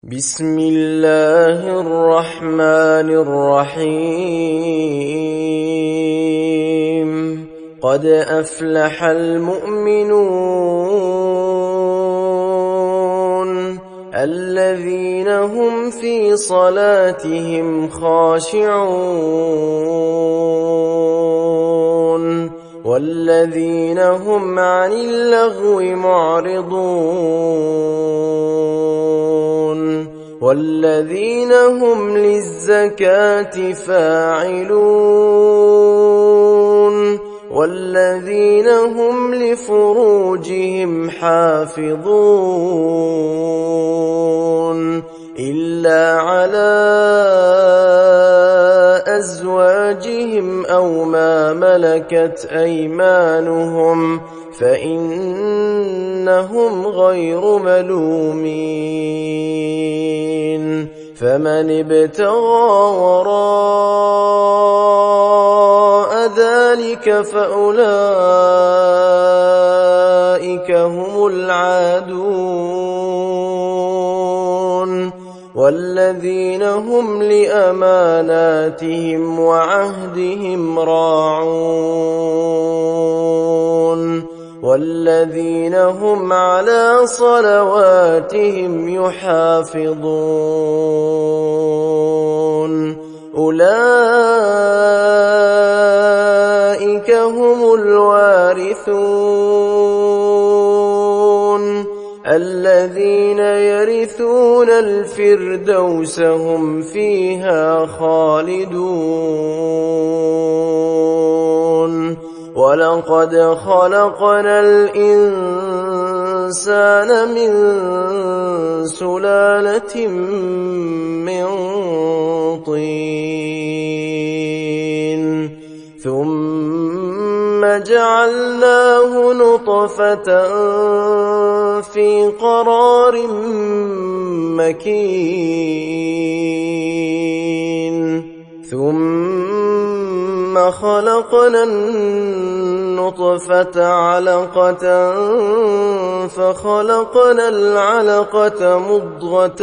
بسم الله الرحمن الرحيم قد أفلح المؤمنون الذين هم في صلاتهم خاشعون والذين هم عن اللغو معرضون والذين هم للزكاة فاعلون والذين هم لفروجهم حافظون إلا على أزواجهم أو ما ملكت أيمانهم فإنهم غير ملومين فمن ابتغى وراء ذلك فأولئك هم العادون والذين هم لأماناتهم وعهدهم راعون والذين هم على صلواتهم يحافظون أولئك هم الوارثون الذين يرثون الفردوس هم فيها خالدون ولقد خلقنا الإنسان من سلالة من طين ثم جعلناه نطفة في قرار مكين ثم خلقنا النطفة علقة فخلقنا العلقة مضغة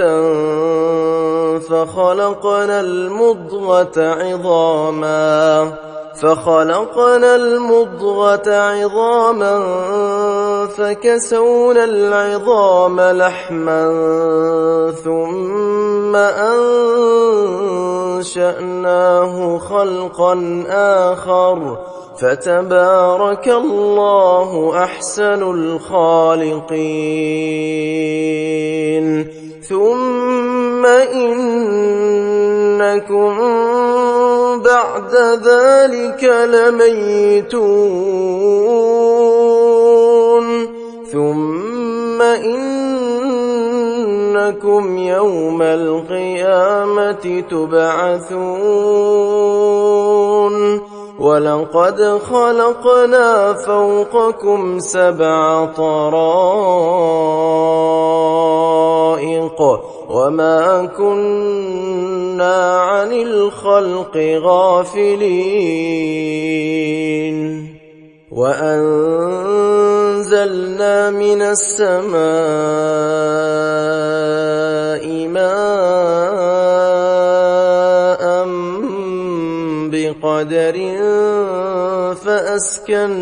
فخلقنا المضغة عظاما فكسونا العظام لحما ثم أنشأناه خلقا آخر فتبارك الله أحسن الخالقين ثم إنكم بعد ذلك لميتون ثم إنكم يوم القيامة تبعثون ولقد خلقنا فوقكم 7 طرائق وما كنا عن الخلق غافلين وأنزلنا من السماء ماء بقدر فأسكناه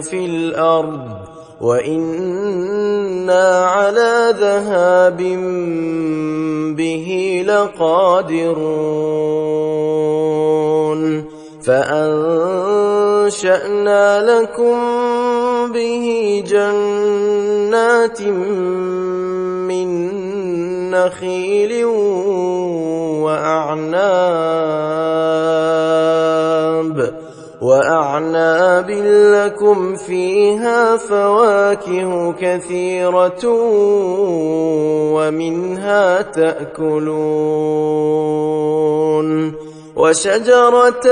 في الأرض وإنا على ذهاب به لقادرون فأنشأنا لكم به جنات من نخيل وأعناب لكم فيها فواكه كثيرة ومنها تأكلون وشجرة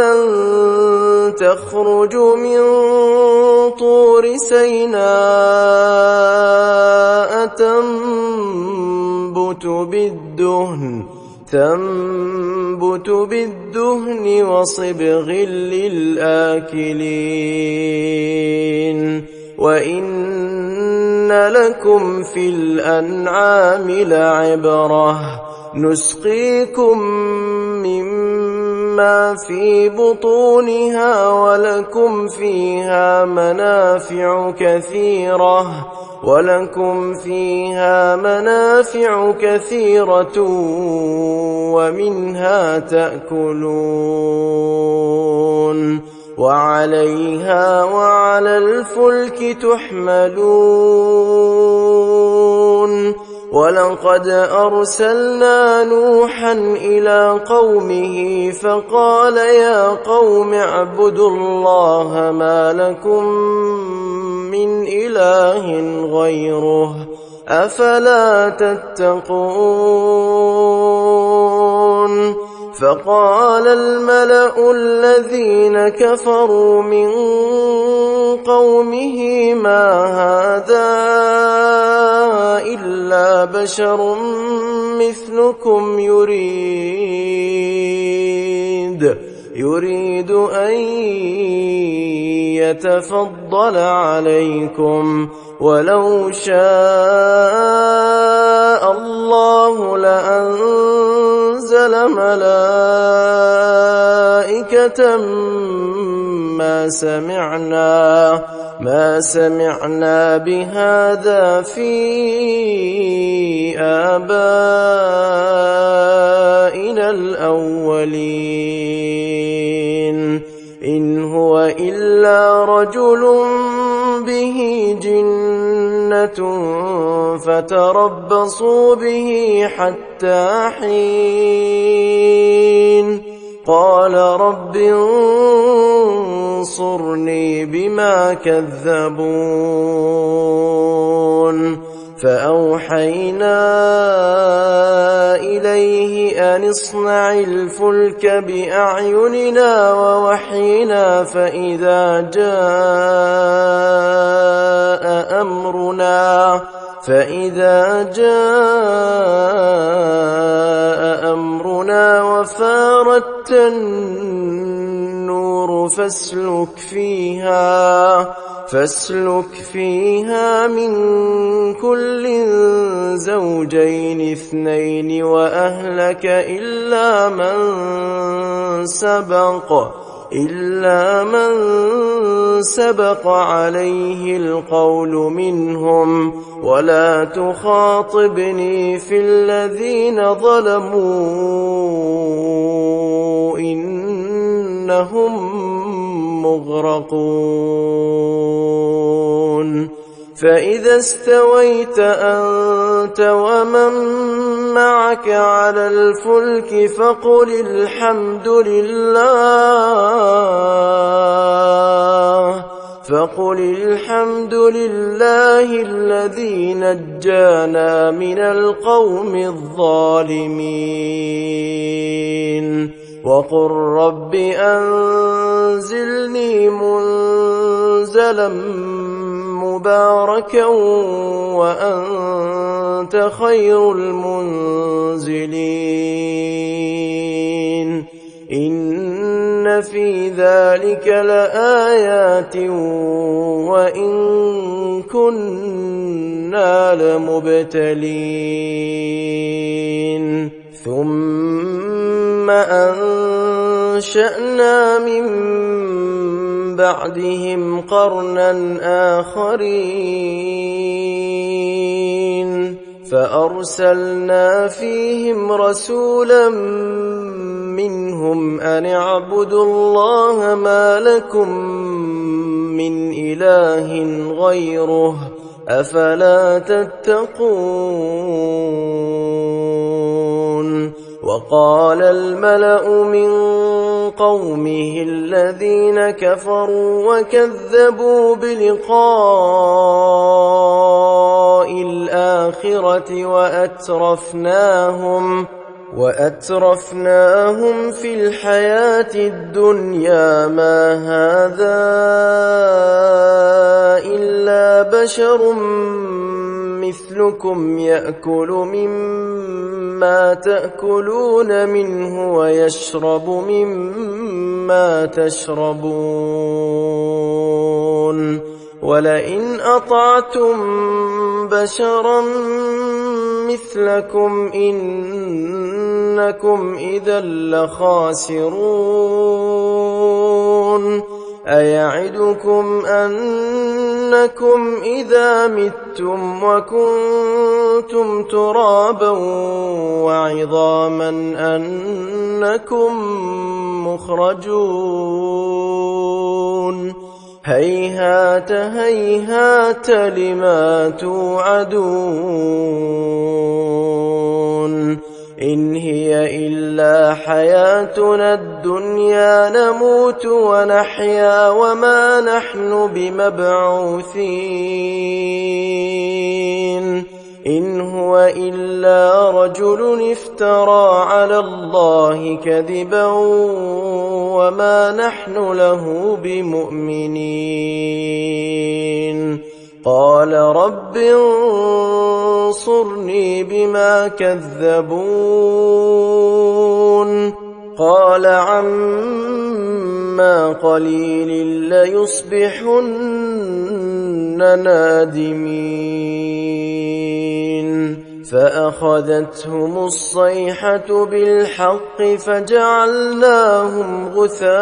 تخرج من طور سيناء تنبت بالدهن وصبغ للآكلين وإن لكم في الأنعام لعبرة نسقيكم مما في بطونها ولكم فيها منافع كثيرة ومنها تأكلون وعليها وعلى الفلك تحملون ولقد أرسلنا نوحا إلى قومه فقال يا قوم اعبدوا الله ما لكم من إله غيره أفلا تتقون فقال الملأ الذين كفروا من قومه ما هذا إلا بشر مثلكم يريد أن يتفضل عليكم ولو شاء الله لأنزل ملائكة ما سمعنا بهذا في آبائنا الأولين إن هو إلا رجل به جنة فتربصوا به حتى حين قال رب انصرني بما كذبون فأوحينا إليه أن اصنع الفلك بأعيننا ووحينا فإذا جاء أمرنا وفارت النور فاسلك فيها من كل زوجين اثنين وأهلك إلا من سبق عليه القول منهم ولا تخاطبني في الذين ظلموا إنهم مغرقون فإذا استويت أنت ومن معك على الفلك فقل الحمد لله الذي نجانا من القوم الظالمين وقل رب أنزلني منزلا مباركا وأنت خير المنزلين إن في ذلك لآيات وإن كنا لمبتلين ثم أنشأنا من بعدهم قرنا آخرين فأرسلنا فيهم رسولا منهم أن اعبدوا الله ما لكم من إله غيره أفلا تتقون وقال الملأ من قومه الذين كفروا وكذبوا بلقاء الآخرة وأترفناهم في الحياة الدنيا ما هذا إلا بشر مثلكم يأكل مما تأكلون منه ويشرب مما تشربون ولئن أطعتم بشرا مثلكم إنكم إذا لخاسرون أيعدكم أنكم إذا متم وكنتم ترابا وعظاما أنكم مخرجون هيهات هيهات لما توعدون إن هي إلا حياتنا الدنيا نموت ونحيا وما نحن بمبعوثين إن هو إلا رجل افترى على الله كذبا وما نحن له بمؤمنين قال رب انصرني بما كذبون قال عما قليل ليصبحن نادمين فأخذتهم الصيحة بالحق فجعلناهم غثاء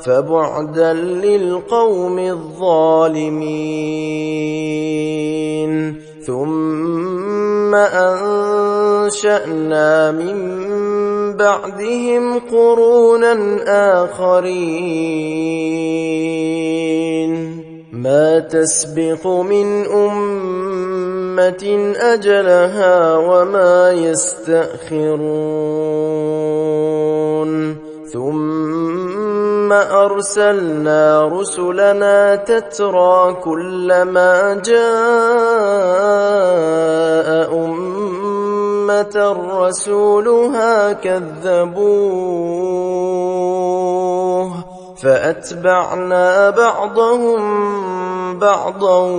فبعدا للقوم الظالمين ثم أنشأنا من بعدهم قرونا آخرين ما تسبق من أمة أجلها وما يستأخرون ثم أرسلنا رسلنا تترى كلما جاء أمة رسولها كذبوه فأتبعنا بعضهم بعضا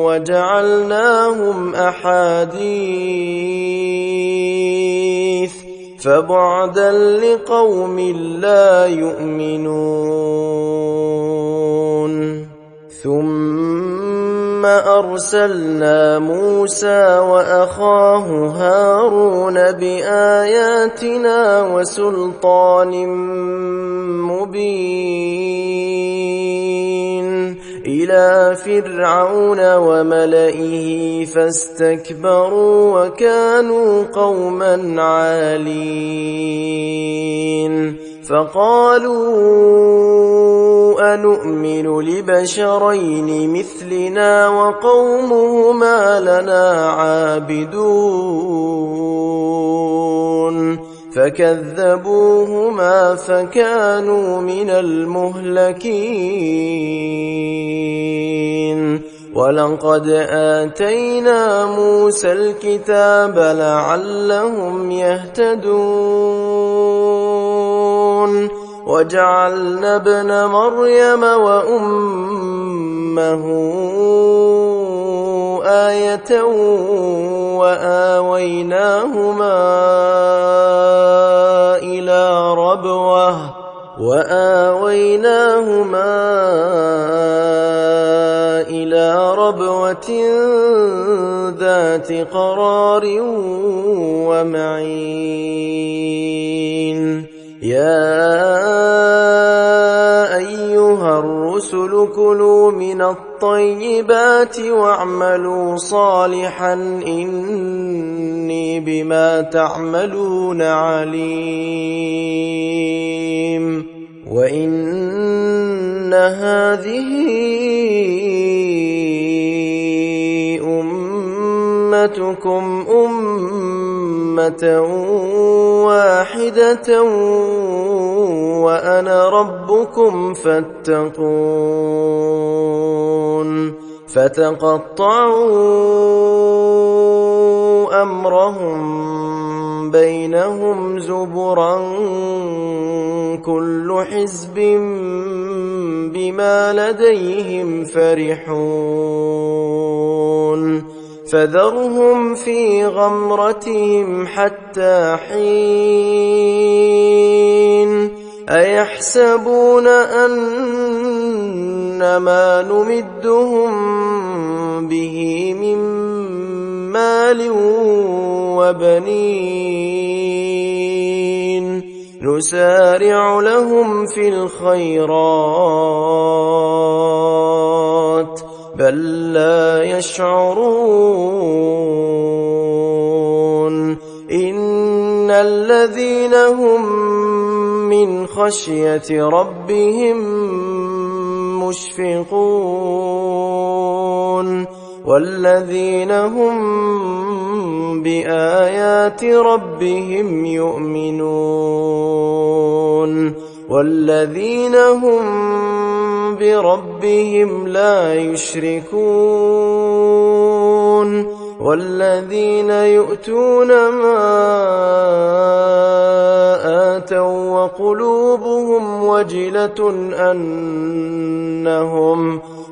وجعلناهم أحاديث فبعدا لقوم لا يؤمنون ثم أرسلنا موسى وأخاه هارون بآياتنا وسلطان مبين إلى فرعون وملئه فاستكبروا وكانوا قوما عالين فقالوا أنؤمن لبشرين مثلنا وقومهما لنا عابدون فكذبوهما فكانوا من المهلكين ولقد آتينا موسى الكتاب لعلهم يهتدون وجعلنا ابن مريم وأمه آية وآويناهما إلى ربوة ذات قرار ومعين يا أيها الرسل كلوا من الطيبات واعملوا صالحا إني بما تعملون عليم وإن هذه أمتكم أمة واحدة وأنا ربكم فاتقون فتقطعوا أمرهم بينهم زبرا كل حزب بما لديهم فرحون فذرهم في غمرتهم حتى حين أيحسبون أن ما نمدهم به من مال وبنين نسارع لهم في الخيرات بل لا يشعرون إن الذين هم من خشية ربهم مشفقون والذين هم بآيات ربهم يؤمنون والذين هم بربهم لا يشركون والذين يؤتون ما آتوا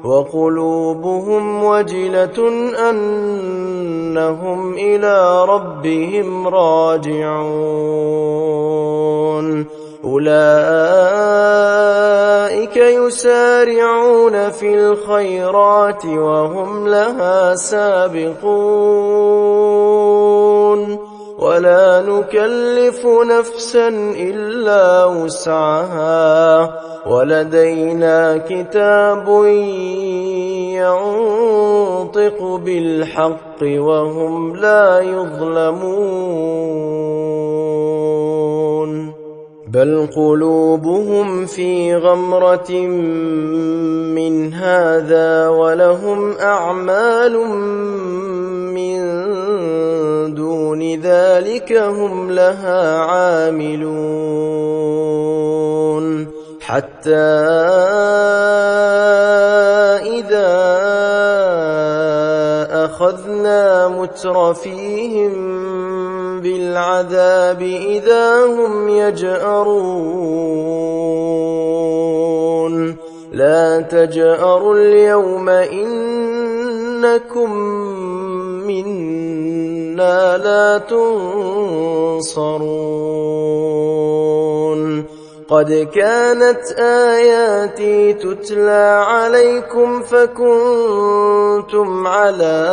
وقلوبهم وجلة أنهم إلى ربهم راجعون أولئك يسارعون في الخيرات وهم لها سابقون ولا نكلف نفسا إلا وسعها ولدينا كتاب ينطق بالحق وهم لا يظلمون بل قلوبهم في غمرة من هذا ولهم أعمال من دون ذلك هم لها عاملون حتى إذا أخذنا مترفيهم بالعذاب إذا هم يجأرون لا تجأروا اليوم إنكم منا لا تنصرون قد كانت آياتي تتلى عليكم فكنتم على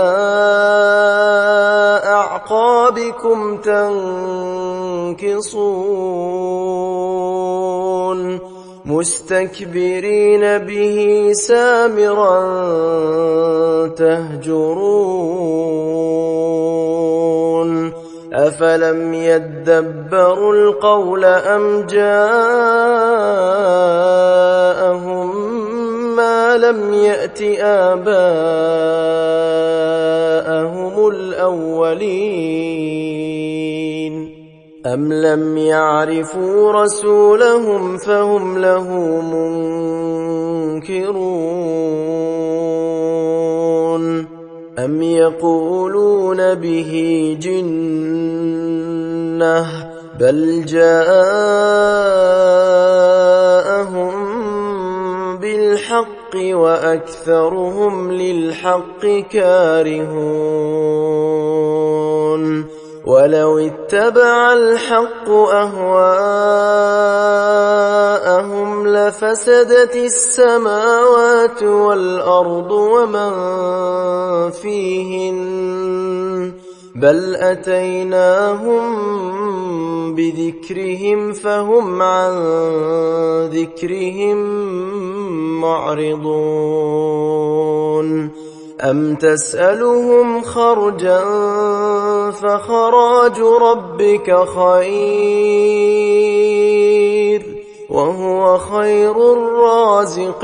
أعقابكم تنكصون مستكبرين به سامرا تهجرون أفلم يدبروا القول أم جاءهم ما لم يأت آباءهم الأولين أم لم يعرفوا رسولهم فهم له منكرون أم يقولون به جنة بل جاءهم بالحق وأكثرهم للحق كارهون ولو اتبع الحق أهواءهم لفسدت السماوات والأرض ومن فيهن بل أتيناهم بذكرهم فهم عن ذكرهم معرضون أم تسألهم خرجا فخراج ربك خير وهو خير الرازقين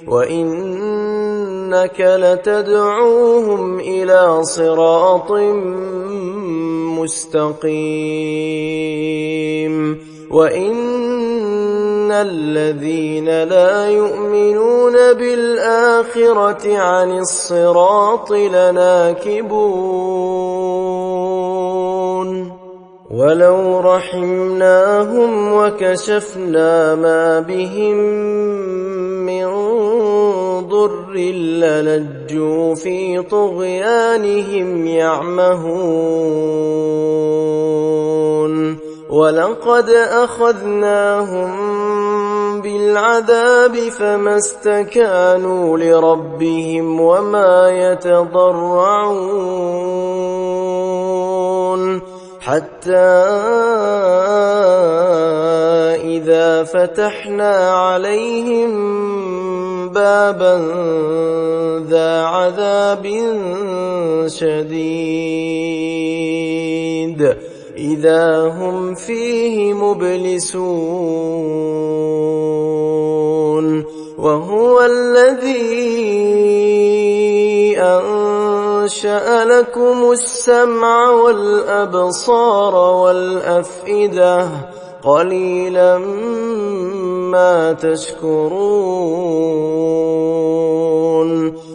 وإنك لتدعوهم إلى صراط مستقيم وإن الذين لا يؤمنون بالآخرة عن الصراط لناكبون ولو رحمناهم وكشفنا ما بهم من ضر للجوا في طغيانهم يعمهون ولقد أخذناهم بالعذاب فما استكانوا لربهم وما يتضرعون حتى إذا فتحنا عليهم بابا ذا عذاب شديد إذا هم فيه مبلسون وهو الذي أنشأ لكم السمع والأبصار والأفئدة قليلا ما تشكرون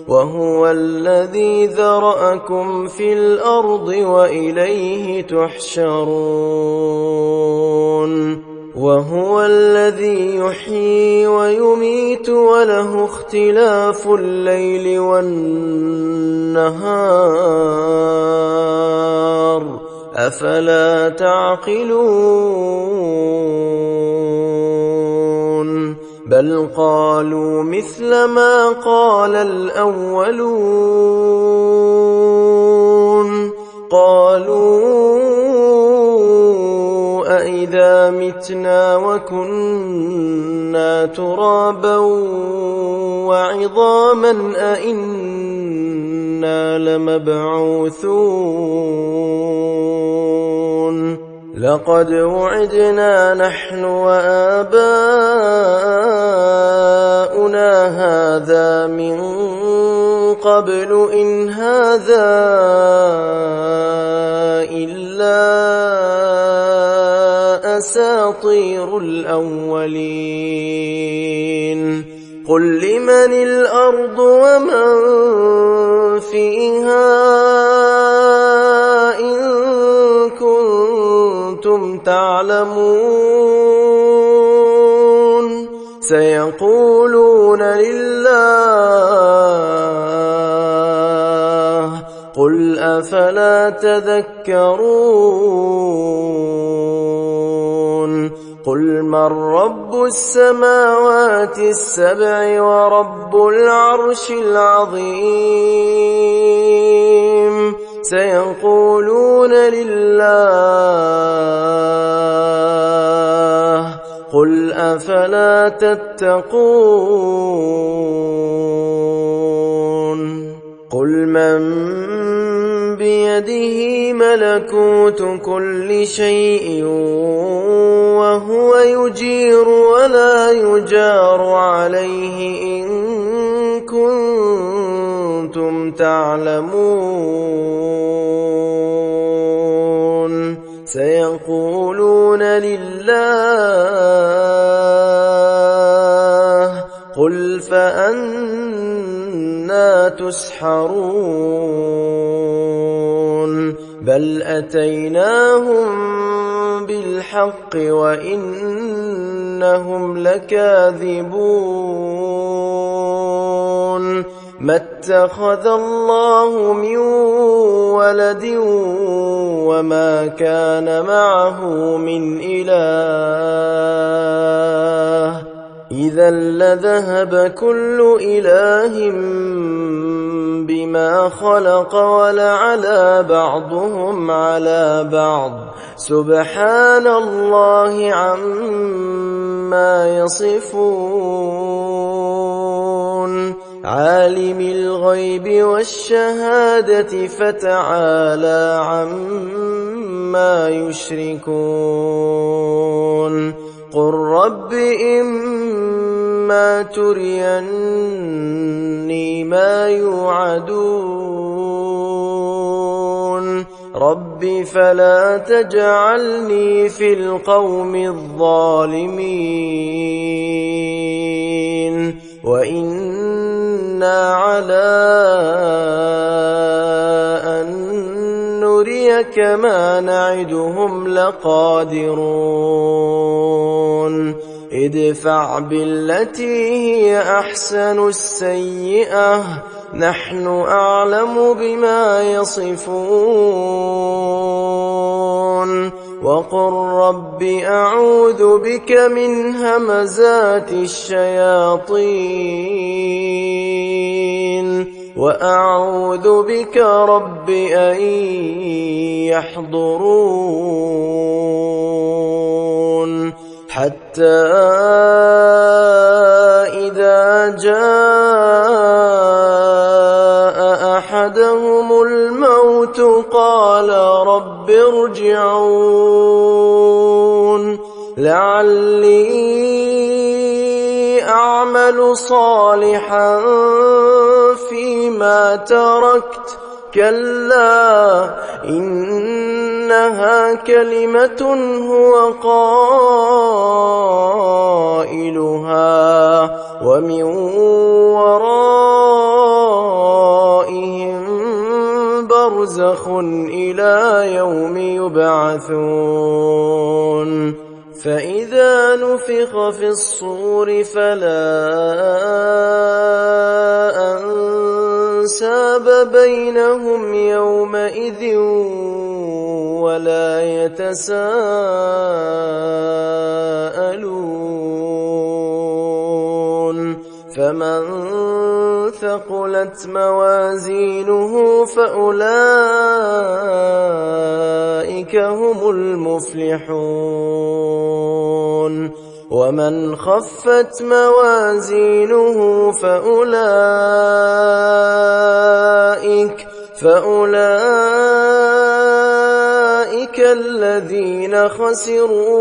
وهو الذي ذرأكم في الأرض وإليه تحشرون وهو الذي يحيي ويميت وله اختلاف الليل والنهار أفلا تعقلون بل قالوا مثل ما قال الأولون قالوا أإذا متنا وكنا ترابا وعظاما أإنا لمبعوثون لقد وعدنا نحن وآباؤنا هذا من قبل إن هذا إلا أساطير الأولين قل لمن الأرض ومن فيها إن كنتم تعلمون سيقولون لله قل أفلا تذكرون قل من رب السماوات السبع ورب العرش العظيم سيقولون لله قل أفلا تتقون قل من بيده ملكوت كل شيء وهو يجير ولا يجار عليه إن كنتم تعلمون سيقولون لله قل فأنى تسحرون بل أتيناهم بالحق وإنهم لكاذبون ما اتخذ الله من ولد وما كان معه من إله إذا لذهب كل إله بما خلق ولعلى بعضهم على بعض سبحان الله عما يصفون عالم الغيب والشهادة فتعالى عما يشركون قل رب إما تريني ما يوعدون رب فلا تجعلني في القوم الظالمين وإنا على أن نريك ما نعدهم لقادرون ادفع بالتي هي أحسن السيئة نحن أعلم بما يصفون وقل رب أعوذ بك من همزات الشياطين وأعوذ بك رب أن يحضرون حتى إذا جاء أحدهم الموت قال رب ارجعون لعلي أعمل صالحا فيما تركت كلا إنها كلمة هو قائلها ومن ورائهم برزخ إلى يوم يبعثون فإذا نفخ في الصور فلا أنساب بينهم يومئذ ولا يتساءلون فمن ثقلت موازينه فأولئك هم المفلحون ومن خفت موازينه فأولئك الذين خسروا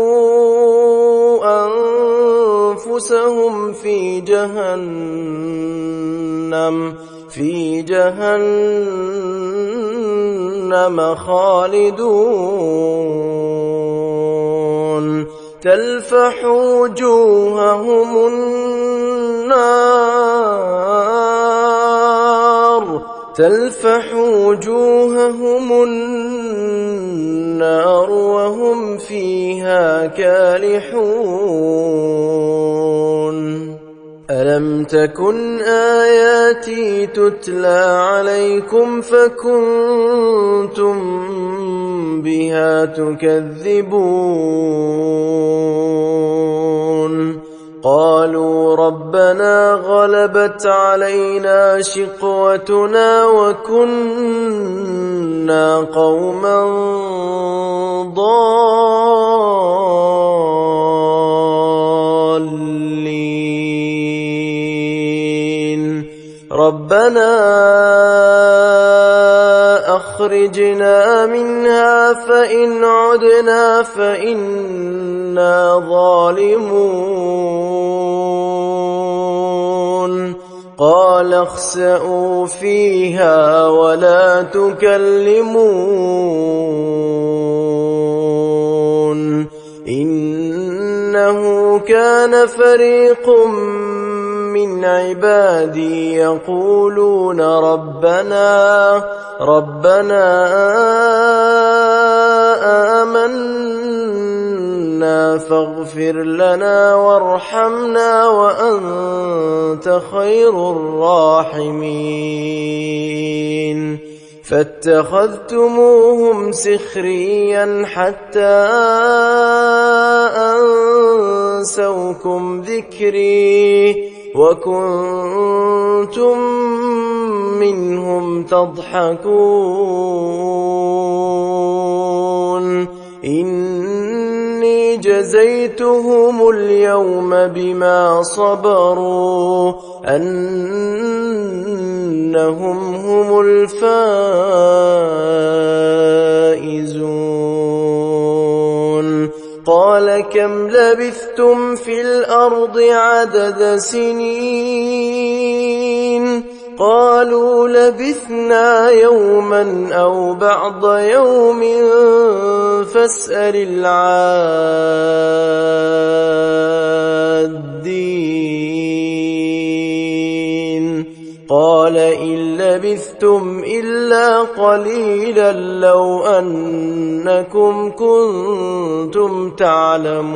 أنفسهم في جهنم خالدون تلفح وجوههم النار وهم فيها كالحون ألم تكن آياتي تتلى عليكم فكنتم بها تكذبون قالوا ربنا غلبت علينا شقوتنا وكنا قوما ضالين ربنا أخرجنا منها فإن عدنا فإنا ظالمون قال اخسئوا فيها ولا تكلمون إنه كان فريق من عبادي يقولون ربنا آمنا فاغفر لنا وارحمنا وأنت خير الراحمين فاتخذتموهم سخريا حتى أنسوكم ذكري وكنتم منهم تضحكون إني جزيتهم اليوم بما صبروا أنهم هم الفائزون قال كم لبثتم في الأرض عدد سنين قالوا لبثنا يوما أو بعض يوم فاسأل العادين قال إن لبثتم إلا قليلا لو أنكم كنتم تعلمون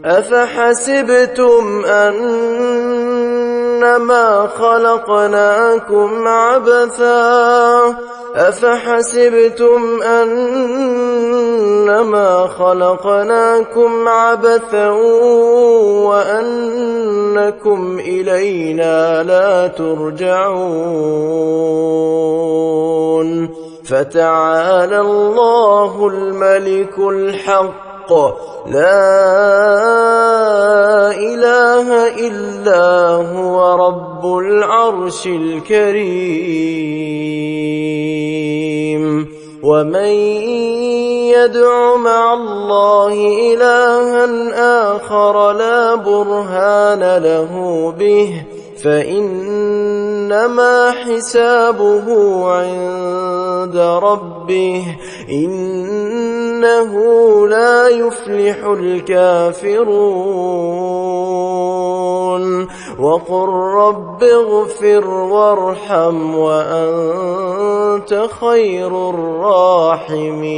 أفحسبتم أنما خلقناكم عبثا وأنكم إلينا لا ترجعون فتعالى الله الملك الحق لا إله إلا هو رب العرش الكريم ومن يدع مع الله إلها آخر لا برهان له به فإنما حسابه عند ربه إنه لا يفلح الكافرون وقل رب اغفر وارحم وأنت خير الراحمين